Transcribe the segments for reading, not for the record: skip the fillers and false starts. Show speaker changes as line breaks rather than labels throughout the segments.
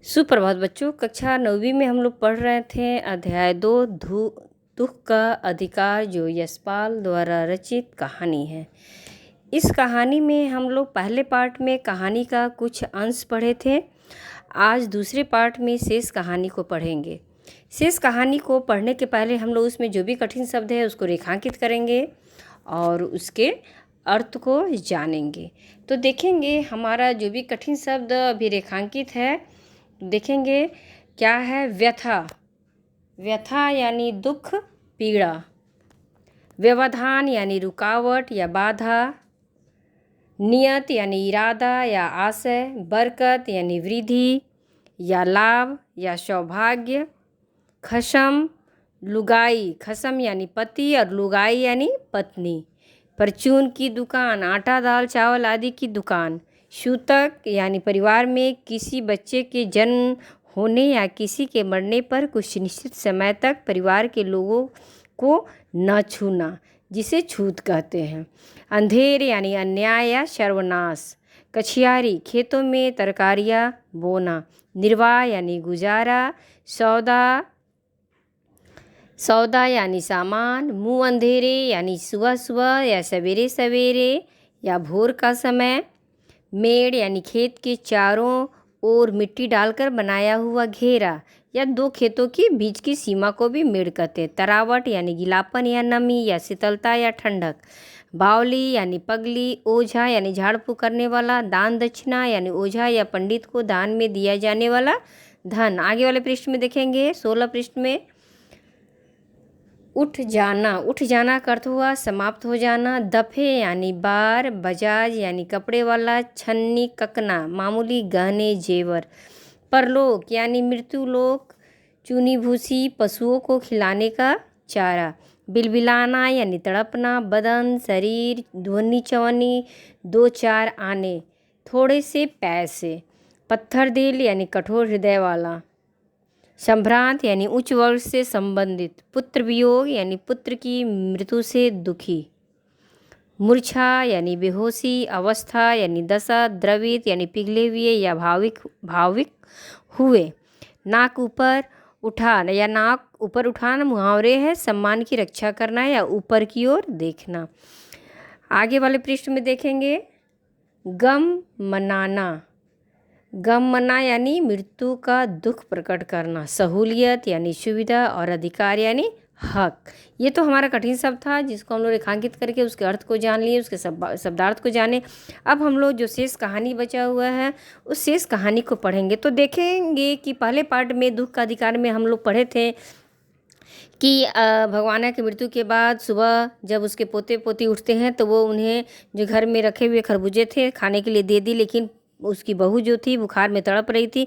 सुप्रभात बच्चों। कक्षा 9वीं में हम लोग पढ़ रहे थे अध्याय 2 दुख का अधिकार, जो यशपाल द्वारा रचित कहानी है। इस कहानी में हम लोग पहले पार्ट में कहानी का कुछ अंश पढ़े थे। आज दूसरे पार्ट में शेष कहानी को पढ़ेंगे। शेष कहानी को पढ़ने के पहले हम लोग उसमें जो भी कठिन शब्द है उसको रेखांकित करेंगे और उसके अर्थ को जानेंगे। तो देखेंगे हमारा जो भी कठिन शब्द अभी रेखांकित है, देखेंगे क्या है। व्यथा, व्यथा यानी दुख, पीड़ा। व्यवधान यानी रुकावट या बाधा। नियत यानी इरादा या आशय। बरकत यानी वृद्धि या लाभ या सौभाग्य। खशम, लुगाई, खसम यानी पति और लुगाई यानी पत्नी। परचून की दुकान, आटा दाल चावल आदि की दुकान। सूतक यानी परिवार में किसी बच्चे के जन्म होने या किसी के मरने पर कुछ निश्चित समय तक परिवार के लोगों को न छूना, जिसे छूत कहते हैं। अंधेर यानी अन्याय या सर्वनाश। कछियारी, खेतों में तरकारियाँ बोना। निर्वाह यानी गुजारा। सौदा यानी सामान। मुँह अंधेरे यानी सुबह सुबह या सवेरे सवेरे या भोर का समय। मेड़ यानी खेत के चारों ओर मिट्टी डालकर बनाया हुआ घेरा या दो खेतों के बीच की सीमा को भी मेड़ कहते हैं। तरावट यानी गीलापन या नमी या शीतलता या ठंडक। बावली यानी पगली। ओझा यानी झाड़ फूँक करने वाला। दान दक्षिणा यानी ओझा या पंडित को दान में दिया जाने वाला धन। आगे वाले पृष्ठ में देखेंगे 16 पृष्ठ में। उठ जाना, उठ जाना का अर्थ हुआ समाप्त हो जाना। दफे यानी बार। बजाज यानी कपड़े वाला। छन्नी, ककना, मामूली गहने जेवर। परलोक यानी मृत्यु लोक। चूनी भूसी, पशुओं को खिलाने का चारा। बिलबिलाना यानी तड़पना। बदन, शरीर। ध्वनि चवनी, दो चार आने, थोड़े से पैसे। पत्थर दिल यानी कठोर हृदय वाला। संभ्रांत यानी उच्च वर्ग से संबंधित। पुत्र वियोग यानी पुत्र की मृत्यु से दुखी। मूर्छा यानी बेहोशी। अवस्था यानी दशा। द्रवित यानी पिघले हुए या भाविक हुए। नाक ऊपर उठाना या नाक ऊपर उठाना मुहावरे है। सम्मान की रक्षा करना या ऊपर की ओर देखना। आगे वाले पृष्ठ में देखेंगे गम मनाना। गम मना यानी मृत्यु का दुख प्रकट करना। सहूलियत यानी सुविधा और अधिकार यानी हक। ये तो हमारा कठिन शब्द था जिसको हम लोग रेखांकित करके उसके अर्थ को जान लिए, उसके शब्दार्थ को जाने। अब हम लोग जो शेष कहानी बचा हुआ है उस शेष कहानी को पढ़ेंगे। तो देखेंगे कि पहले पार्ट में दुख का अधिकार में हम लोग पढ़े थे कि भगवाना की मृत्यु के बाद सुबह जब उसके पोते पोती उठते हैं तो वो उन्हें जो घर में रखे हुए खरबूजे थे खाने के लिए दे दी, लेकिन उसकी बहू जो थी बुखार में तड़प रही थी,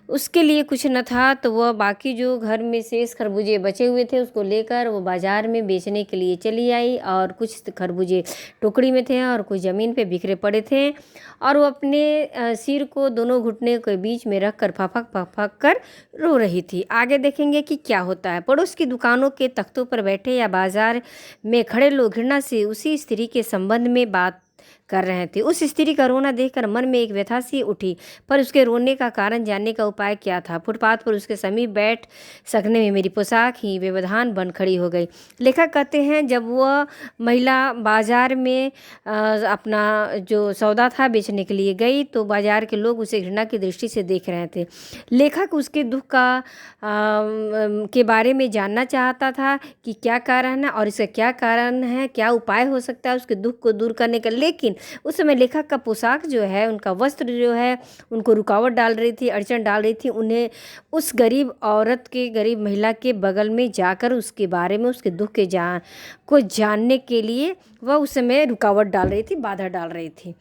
उसके लिए कुछ न था, तो वह बाकी जो घर में शेष खरबूजे बचे हुए थे उसको लेकर वो बाज़ार में बेचने के लिए चली आई। और कुछ खरबूजे टोकरी में थे और कुछ ज़मीन पे बिखरे पड़े थे और वो अपने सिर को दोनों घुटने के बीच में रख कर फपक फपक कर रो रही थी। आगे देखेंगे कि क्या होता है। पड़ोस की दुकानों के तख्तों पर बैठे या बाजार में खड़े लोग घृणा से उसी स्त्री के संबंध में बात कर रहे थे। उस स्त्री का रोना देखकर मन में एक व्यथा सी उठी, पर उसके रोने का कारण जानने का उपाय क्या था। फुटपाथ पर उसके समीप बैठ सकने में मेरी पोशाक ही व्यवधान बन खड़ी हो गई। लेखक कहते हैं जब वह महिला बाजार में अपना जो सौदा था बेचने के लिए गई तो बाजार के लोग उसे घृणा की दृष्टि से देख रहे थे। लेखक उसके दुख के बारे में जानना चाहता था कि क्या कारण है और इसका क्या कारण है, क्या उपाय हो सकता है उसके दुख को दूर करने का। लेकिन उस समय लेखक का पोशाक जो है, उनका वस्त्र जो है, उनको रुकावट डाल रही थी, अड़चन डाल रही थी। उन्हें उस गरीब औरत के, गरीब महिला के बगल में जाकर उसके बारे में, उसके दुख के को जानने के लिए वह उस समय रुकावट डाल रही थी, बाधा डाल रही थी।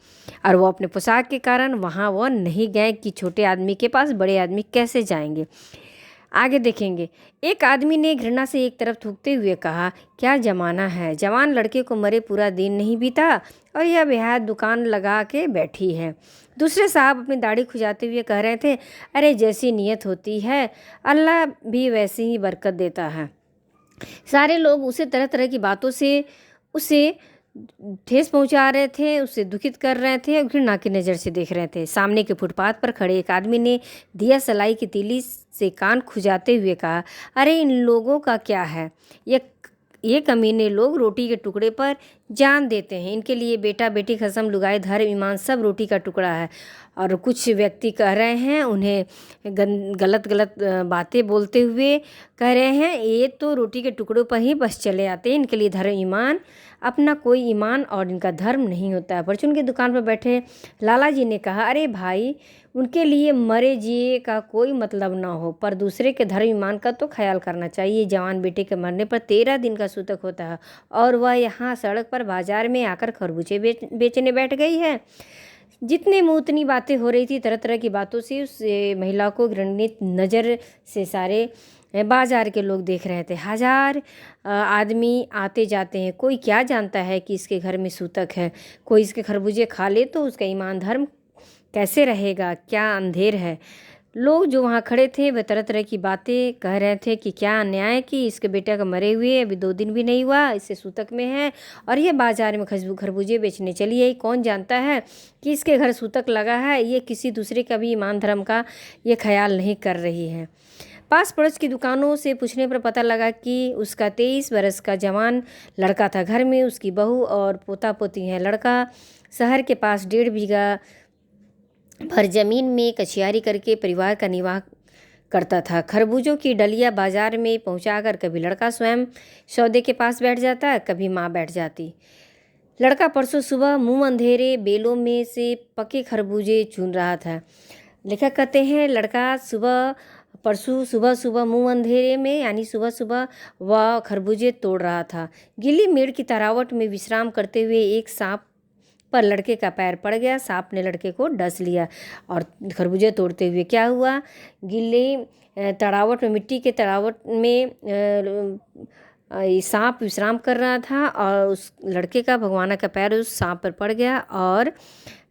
और वो अपने पोशाक के कारण वहाँ वह नहीं गए कि छोटे आदमी के पास बड़े आदमी कैसे जाएंगे। आगे देखेंगे। एक आदमी ने घृणा से एक तरफ थूकते हुए कहा, क्या जमाना है, जवान लड़के को मरे पूरा दिन नहीं बीता और यह बेहाय दुकान लगा के बैठी है। दूसरे साहब अपनी दाढ़ी खुजाते हुए कह रहे थे, अरे जैसी नीयत होती है अल्लाह भी वैसी ही बरकत देता है। सारे लोग उसे तरह तरह की बातों से उसे ठेस पहुंचा रहे थे, उससे दुखित कर रहे थे और घृणा की नज़र से देख रहे थे। सामने के फुटपाथ पर खड़े एक आदमी ने दिया सलाई की तीली से कान खुजाते हुए कहा, अरे इन लोगों का क्या है? ये कमीने लोग रोटी के टुकड़े पर जान देते हैं। इनके लिए बेटा बेटी कसम लुगाई धर्म ईमान सब रोटी का टुकड़ा है। और कुछ व्यक्ति कह रहे हैं, उन्हें गलत गलत बातें बोलते हुए कह रहे हैं, ये तो रोटी के टुकड़ों पर ही बस चले आते हैं। इनके लिए धर्म ईमान अपना कोई ईमान और इनका धर्म नहीं होता है। परचून की दुकान पर बैठे लाला जी ने कहा, अरे भाई, उनके लिए मरे जिए का कोई मतलब ना हो, पर दूसरे के धर्म ईमान का तो ख्याल करना चाहिए। जवान बेटे के मरने पर 13 दिन का सूतक होता है और वह यहाँ सड़क पर बाजार में आकर खरबूजे बेचने बैठ गई है। जितने मुँह उतनी बातें हो रही थी, तरह तरह की बातों से उस महिला को घृणित नज़र से सारे बाजार के लोग देख रहे थे। हजार आदमी आते जाते हैं, कोई क्या जानता है कि इसके घर में सूतक है। कोई इसके खरबूजे खा ले तो उसका ईमान धर्म कैसे रहेगा? क्या अंधेर है? लोग जो वहाँ खड़े थे वह तरह तरह की बातें कह रहे थे कि क्या अन्याय कि इसके बेटे का मरे हुए अभी 2 दिन भी नहीं हुआ, इससे सूतक में है और ये बाजार में खरबूजे बेचने चली है। कौन जानता है कि इसके घर सूतक लगा है? ये किसी दूसरे का भी ईमान धर्म का ये ख्याल नहीं कर रही है। पास पड़ोस की दुकानों से पूछने पर पता लगा कि उसका 23 बरस का जवान लड़का था। घर में उसकी बहू और पोता पोती हैं। लड़का शहर के पास 1.5 बीघा भर जमीन में कचियारी करके परिवार का निर्वाह करता था। खरबूजों की डलिया बाजार में पहुंचाकर कभी लड़का स्वयं सौदे के पास बैठ जाता, कभी माँ बैठ जाती। लड़का परसों सुबह मुंह अंधेरे बेलों में से पके खरबूजे चुन रहा था। लेखक कहते हैं, लड़का परसों सुबह सुबह मुंह अंधेरे में यानी सुबह सुबह वह खरबूजे तोड़ रहा था। गीली मेड़ की तरावट में विश्राम करते हुए एक सांप पर लड़के का पैर पड़ गया। सांप ने लड़के को डस लिया और खरबूजे तोड़ते हुए क्या हुआ, गीले तड़ावट में, मिट्टी के तड़ावट में सांप विश्राम कर रहा था और उस लड़के का भगवाना का पैर उस सांप पर पड़ गया और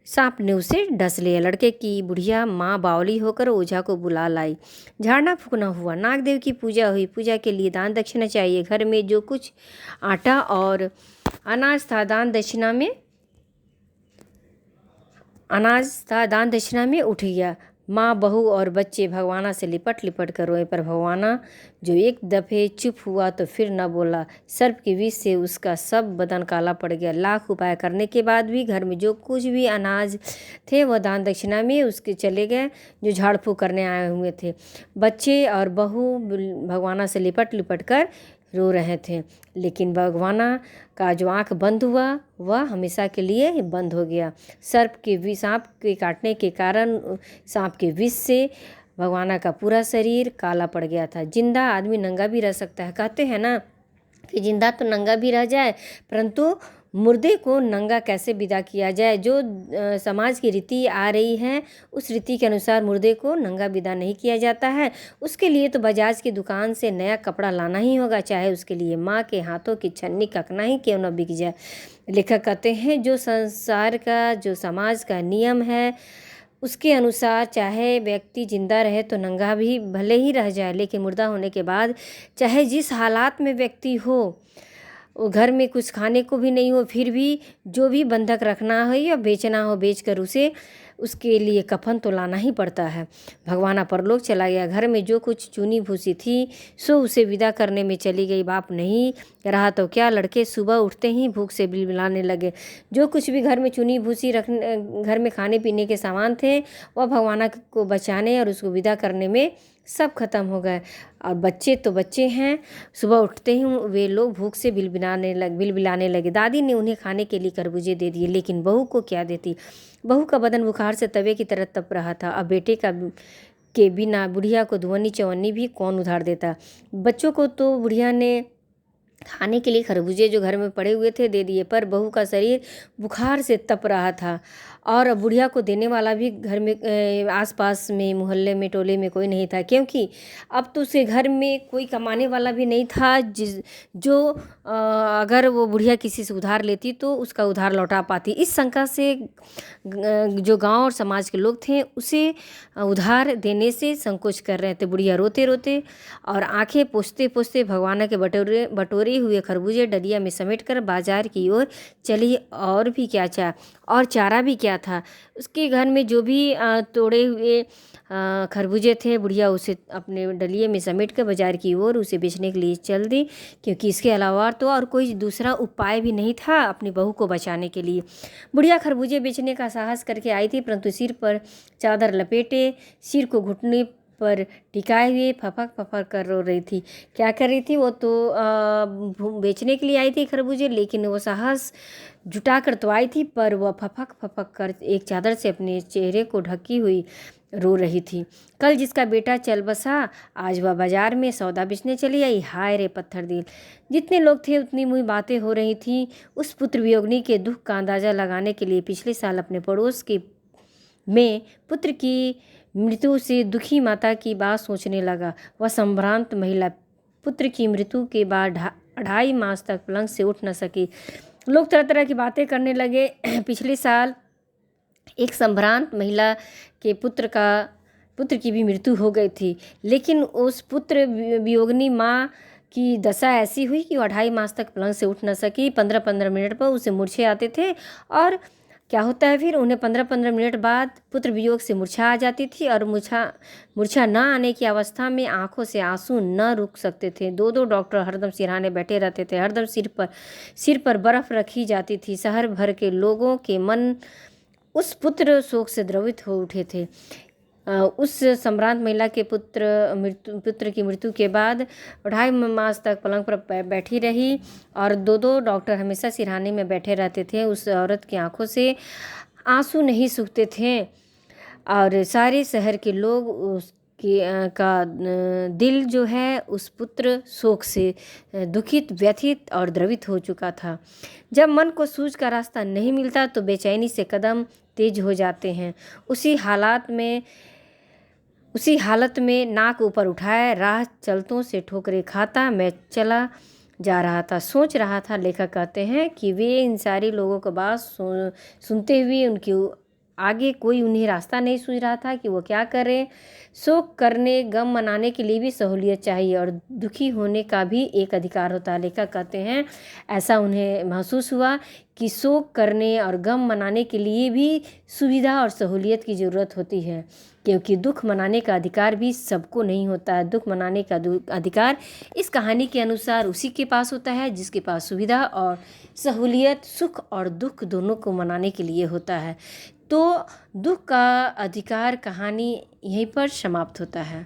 सांप ने उसे डस लिया। लड़के की बुढ़िया माँ बावली होकर ओझा को बुला लाई। झाड़ना फूकना हुआ, नागदेव की पूजा हुई। पूजा के लिए दान दक्षिणा चाहिए। घर में जो कुछ आटा और अनाज था दान दक्षिणा में उठ गया। माँ बहू और बच्चे भगवाना से लिपट लिपट कर रोए, पर भगवाना जो एक दफ़े चुप हुआ तो फिर न बोला। सर्प के विष से उसका सब बदन काला पड़ गया। लाख उपाय करने के बाद भी घर में जो कुछ भी अनाज थे वह दान दक्षिणा में उसके चले गए जो झाड़ फूँक करने आए हुए थे। बच्चे और बहू भगवाना से लिपट लिपट कर रो रहे थे, लेकिन भगवाना का जो आँख बंद हुआ वह हमेशा के लिए बंद हो गया। सांप के काटने के कारण सांप के विष से भगवाना का पूरा शरीर काला पड़ गया था। जिंदा आदमी नंगा भी रह सकता है। कहते हैं ना कि जिंदा तो नंगा भी रह जाए, परंतु मुर्दे को नंगा कैसे विदा किया जाए। जो समाज की रीति आ रही है उस रीति के अनुसार मुर्दे को नंगा विदा नहीं किया जाता है। उसके लिए तो बजाज की दुकान से नया कपड़ा लाना ही होगा, चाहे उसके लिए माँ के हाथों की छन्नी ककना ही क्यों न बिक जाए। लेखक कहते हैं, जो संसार का जो समाज का नियम है उसके अनुसार चाहे व्यक्ति जिंदा रहे तो नंगा भी भले ही रह जाए, लेकिन मुर्दा होने के बाद चाहे जिस हालात में व्यक्ति हो, वो घर में कुछ खाने को भी नहीं हो, फिर भी जो भी बंधक रखना हो या बेचना हो बेचकर उसके लिए कफन तो लाना ही पड़ता है। भगवाना परलोक चला गया। घर में जो कुछ चुनी भूसी थी सो उसे विदा करने में चली गई। बाप नहीं रहा तो क्या, लड़के सुबह उठते ही भूख से बिलबिलाने लगे। जो कुछ भी घर में चुनी भूसी घर में खाने पीने के सामान थे वह भगवाना को बचाने और उसको विदा करने में सब खत्म हो गए। और बच्चे तो बच्चे हैं, सुबह उठते ही वे लोग भूख से बिलबिलाने लगे। दादी ने उन्हें खाने के लिए खरबूजे दे दिए, लेकिन बहू को क्या देती। बहू का बदन बुखार से तवे की तरह तप रहा था। अब बेटे के बिना बुढ़िया को धुवनी चवन्नी भी कौन उधार देता। बच्चों को तो बुढ़िया ने खाने के लिए खरबूजे जो घर में पड़े हुए थे दे दिए, पर बहू का शरीर बुखार से तप रहा था और बुढ़िया को देने वाला भी घर में आसपास में मोहल्ले में टोले में कोई नहीं था, क्योंकि अब तो उसके घर में कोई कमाने वाला भी नहीं था जो अगर वो बुढ़िया किसी से उधार लेती तो उसका उधार लौटा पाती। इस शंका से जो गांव और समाज के लोग थे उसे उधार देने से संकोच कर रहे थे। बुढ़िया रोते रोते और आंखें पोंछते पोंछते भगवाना के बटोरे हुए खरबूजे डलिया में समेटकर बाजार की ओर चली। और भी क्या और चारा भी क्या था। उसके घर में जो भी तोड़े हुए खरबूजे थे, बुढ़िया उसे अपने डलिए में समेट कर बाजार की ओर उसे बेचने के लिए चल दी, क्योंकि इसके अलावा तो और कोई दूसरा उपाय भी नहीं था अपनी बहू को बचाने के लिए। बुढ़िया खरबूजे बेचने का साहस करके आई थी, परंतु सिर पर चादर लपेटे, सिर को घुटने पर टिकाए हुए फफक फफक कर रो रही थी। क्या कर रही थी? वो तो बेचने के लिए आई थी खरबूजे, लेकिन वो साहस जुटा कर तो आई थी, पर वह फफक फफक कर एक चादर से अपने चेहरे को ढकी हुई रो रही थी। कल जिसका बेटा चल बसा, आज वह बाजार में सौदा बेचने चली आई। हाय रे पत्थर दिल। जितने लोग थे उतनी मुई बातें हो रही थी। उस पुत्र वियोगिनी के दुख का अंदाज़ा लगाने के लिए पिछले साल अपने पड़ोस के में पुत्र की मृत्यु से दुखी माता की बात सोचने लगा। वह संभ्रांत महिला पुत्र की मृत्यु के बाद 2.5 मास तक पलंग से उठ न सकी। लोग तरह तरह की बातें करने लगे। पिछले साल एक संभ्रांत महिला के पुत्र की भी मृत्यु हो गई थी, लेकिन उस पुत्र वियोगिनी माँ की दशा ऐसी हुई कि वो 2.5 मास तक पलंग से उठ न सकी। 15-15 मिनट पर उसे मूर्छे आते थे, और क्या होता है फिर उन्हें 15-15 मिनट बाद पुत्र वियोग से मूर्छा आ जाती थी, और मूर्छा न आने की अवस्था में आंखों से आंसू न रुक सकते थे। 2-2 डॉक्टर हरदम सिरहाने बैठे रहते थे, हरदम सिर पर बर्फ रखी जाती थी। शहर भर के लोगों के मन उस पुत्र शोक से द्रवित हो उठे थे। उस संभ्रांत महिला के पुत्र की मृत्यु के बाद 2.5 मास तक पलंग पर बैठी रही, और 2-2 डॉक्टर हमेशा सिरहाने में बैठे रहते थे। उस औरत की आंखों से आंसू नहीं सूखते थे, और सारे शहर के लोग का दिल जो है उस पुत्र शोक से दुखित, व्यथित और द्रवित हो चुका था। जब मन को सूझ का रास्ता नहीं मिलता तो बेचैनी से कदम तेज हो जाते हैं। उसी हालत में नाक ऊपर उठाए राह चलतों से ठोकरें खाता मैं चला जा रहा था। सोच रहा था, लेखक कहते हैं, कि वे इन सारे लोगों को बात सुनते हुए उनकी आगे कोई उन्हें रास्ता नहीं सूझ रहा था कि वो क्या करें। शोक करने, गम मनाने के लिए भी सहूलियत चाहिए, और दुखी होने का भी एक अधिकार होता है। लेखक कहते हैं ऐसा उन्हें महसूस हुआ कि शोक करने और गम मनाने के लिए भी सुविधा और सहूलियत की ज़रूरत होती है, क्योंकि दुख मनाने का अधिकार भी सबको नहीं होता है। दुख मनाने का अधिकार इस कहानी के अनुसार उसी के पास होता है जिसके पास सुविधा और सहूलियत, सुख और दुख दोनों को मनाने के लिए होता है। तो दुख का अधिकार कहानी यहीं पर समाप्त होता है।